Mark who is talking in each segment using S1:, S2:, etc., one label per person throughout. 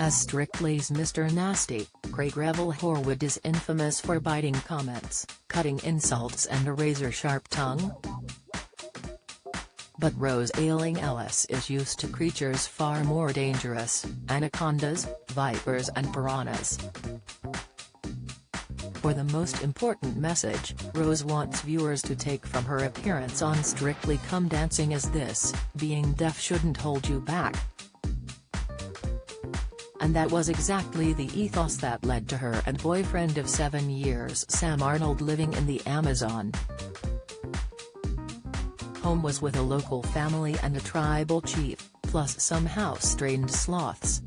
S1: As Strictly's Mr. Nasty, Craig Revel Horwood is infamous for biting comments, cutting insults and a razor-sharp tongue. But Rose Ayling-Ellis is used to creatures far more dangerous: anacondas, vipers and piranhas. For the most important message, Rose wants viewers to take from her appearance on Strictly Come Dancing is this: being deaf shouldn't hold you back. And that was exactly the ethos that led to her and boyfriend of 7 years Sam Arnold living in the Amazon. Home was with a local family and a tribal chief, plus some house-trained sloths.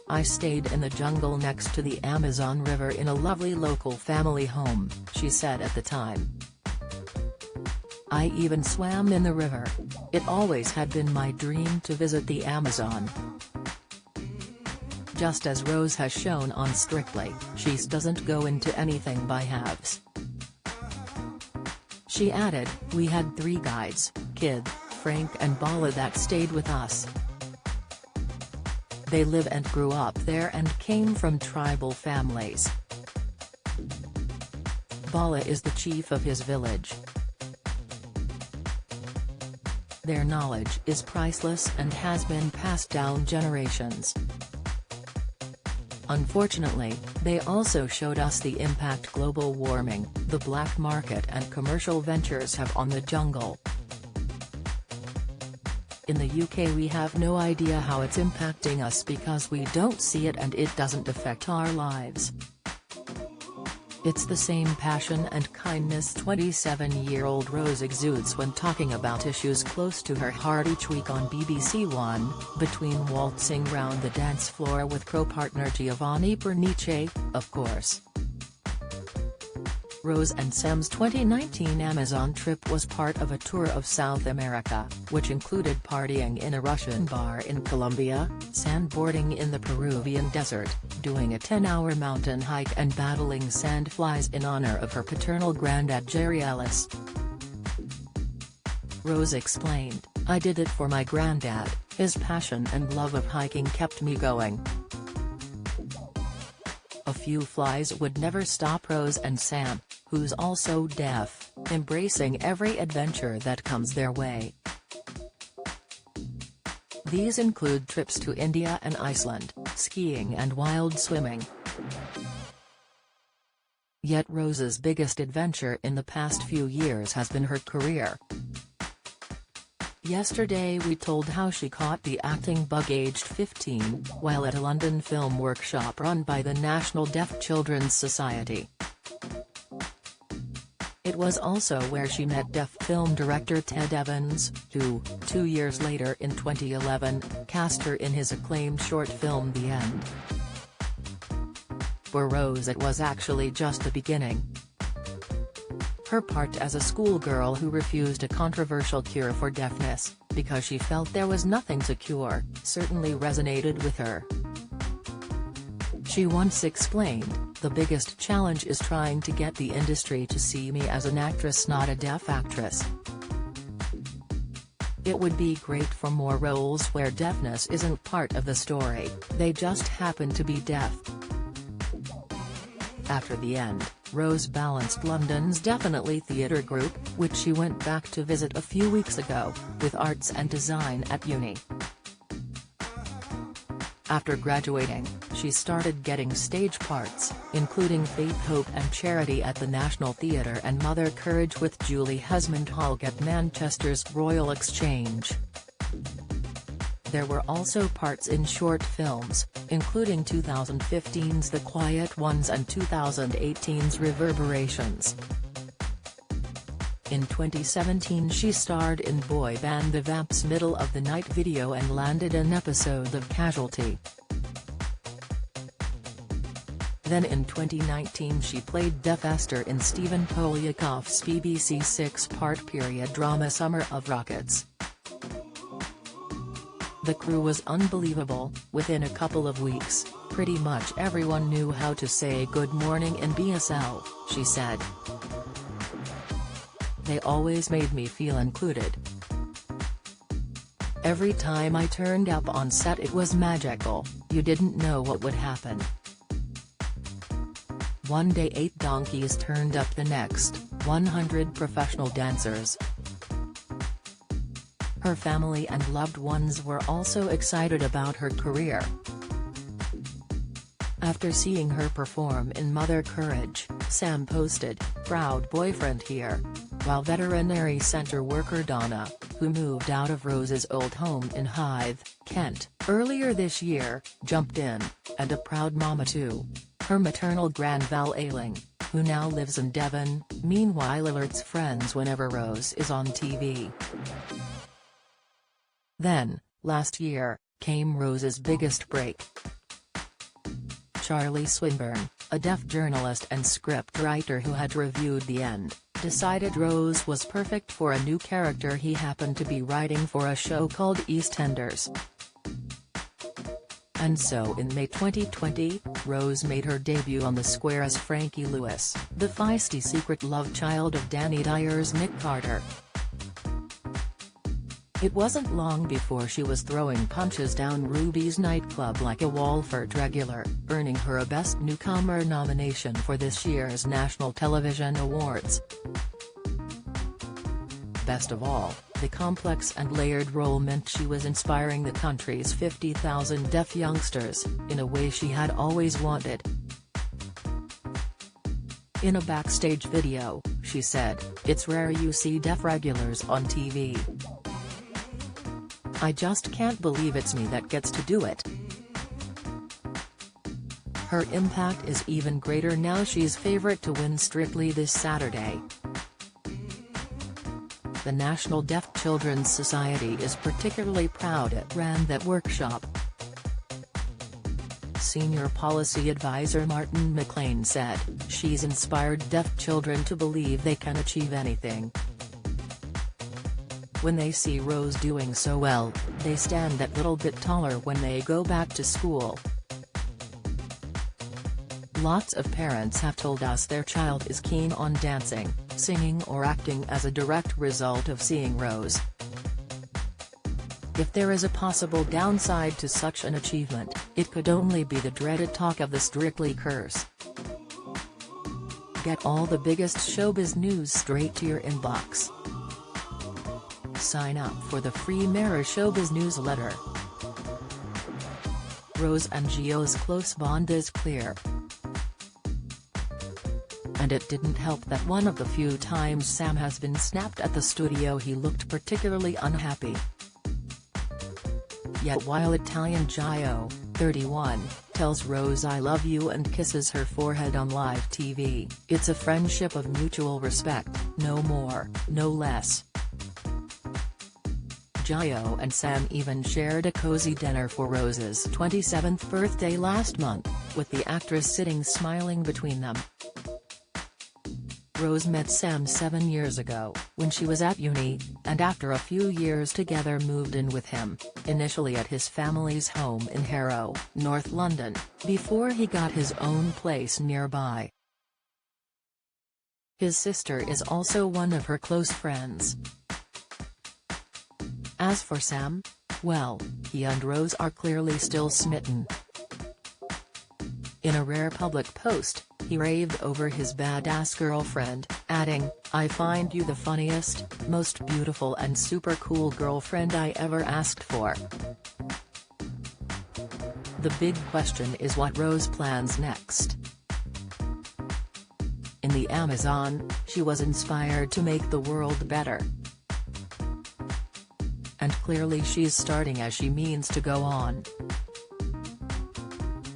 S1: I stayed in the jungle next to the Amazon River in a lovely local family home, she said at the time. I even swam in the river. It always had been my dream to visit the Amazon. Just as Rose has shown on Strictly, she doesn't go into anything by halves. She added, "We had 3 guides, Kid, Frank and Bala, that stayed with us. They live and grew up there and came from tribal families. Bala is the chief of his village. Their knowledge is priceless and has been passed down generations. Unfortunately, they also showed us the impact global warming, the black market and commercial ventures have on the jungle. In the UK we have no idea how it's impacting us because we don't see it and it doesn't affect our lives. It's the same passion and kindness 27-year-old Rose exudes when talking about issues close to her heart each week on BBC One, between waltzing round the dance floor with co-partner Giovanni Pernice, of course. Rose and Sam's 2019 Amazon trip was part of a tour of South America, which included partying in a Russian bar in Colombia, sandboarding in the Peruvian desert, doing a 10-hour mountain hike and battling sandflies in honor of her paternal granddad Ayling-Ellis. Rose explained, "I did it for my granddad, his passion and love of hiking kept me going. A few flies would never stop Rose and Sam, who's also deaf, embracing every adventure that comes their way. These include trips to India and Iceland, skiing and wild swimming." Yet Rose's biggest adventure in the past few years has been her career. Yesterday we told how she caught the acting bug aged 15, while at a London film workshop run by the National Deaf Children's Society. It was also where she met deaf film director Ted Evans, who, 2 years later in 2011, cast her in his acclaimed short film The End. For Rose it was actually just the beginning. Her part as a schoolgirl who refused a controversial cure for deafness, because she felt there was nothing to cure, certainly resonated with her. She once explained, "The biggest challenge is trying to get the industry to see me as an actress, not a deaf actress. It would be great for more roles where deafness isn't part of the story, they just happen to be deaf." After The End, Rose balanced London's Definitely Theatre Group, which she went back to visit a few weeks ago, with arts and design at uni. After graduating, she started getting stage parts, including Faith, Hope and Charity at the National Theatre and Mother Courage with Julie Hesmond-Hogg at Manchester's Royal Exchange. There were also parts in short films, including 2015's The Quiet Ones and 2018's Reverberations. In 2017 she starred in boy band The Vamp's Middle of the Night video and landed an episode of Casualty. Then in 2019 she played deaf Esther in Stephen Polyakoff's BBC 6-part period drama Summer of Rockets. The crew was unbelievable. Within a couple of weeks, pretty much everyone knew how to say good morning in BSL, she said. "They always made me feel included. Every time I turned up on set it was magical, you didn't know what would happen. One day 8 donkeys turned up, the next, 100 professional dancers. Her family and loved ones were also excited about her career. After seeing her perform in Mother Courage, Sam posted, "Proud boyfriend here," while veterinary centre worker Donna, who moved out of Rose's old home in Hythe, Kent, earlier this year, jumped in, and a proud mama too. Her maternal grandval Ayling, who now lives in Devon, meanwhile alerts friends whenever Rose is on TV. Then, last year, came Rose's biggest break. Charlie Swinburne, a deaf journalist and scriptwriter who had reviewed The End, decided Rose was perfect for a new character he happened to be writing for a show called EastEnders. And so in May 2020, Rose made her debut on the square as Frankie Lewis, the feisty secret love child of Danny Dyer's Nick Carter. It wasn't long before she was throwing punches down Ruby's nightclub like a Walford regular, earning her a Best Newcomer nomination for this year's National Television Awards. Best of all, the complex and layered role meant she was inspiring the country's 50,000 deaf youngsters, in a way she had always wanted. In a backstage video, she said, "It's rare you see deaf regulars on TV. I just can't believe it's me that gets to do it." Her impact is even greater now she's favorite to win Strictly this Saturday. The National Deaf Children's Society is particularly proud it ran that workshop. Senior policy advisor Martin McLean said, "She's inspired deaf children to believe they can achieve anything. When they see Rose doing so well, they stand that little bit taller when they go back to school." Lots of parents have told us their child is keen on dancing, singing or acting as a direct result of seeing Rose. If there is a possible downside to such an achievement, it could only be the dreaded talk of the Strictly curse. Get all the biggest showbiz news straight to your inbox. Sign up for the free Mirror Showbiz newsletter. Rose and Gio's close bond is clear. And it didn't help that one of the few times Sam has been snapped at the studio he looked particularly unhappy. Yet while Italian Gio, 31, tells Rose "I love you" and kisses her forehead on live TV, it's a friendship of mutual respect, no more, no less. Gio and Sam even shared a cozy dinner for Rose's 27th birthday last month, with the actress sitting smiling between them. Rose met Sam 7 years ago, when she was at uni, and after a few years together moved in with him, initially at his family's home in Harrow, North London, before he got his own place nearby. His sister is also one of her close friends. As for Sam, well, he and Rose are clearly still smitten. In a rare public post, he raved over his badass girlfriend, adding, "I find you the funniest, most beautiful and super cool girlfriend I ever asked for." The big question is what Rose plans next. In the Amazon, she was inspired to make the world better. And clearly she's starting as she means to go on.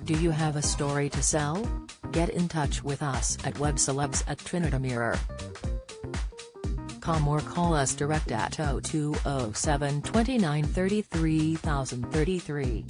S1: Do you have a story to sell? Get in touch with us at webcelebs@trinitamirror.com or call us direct at 0207 29 33 033.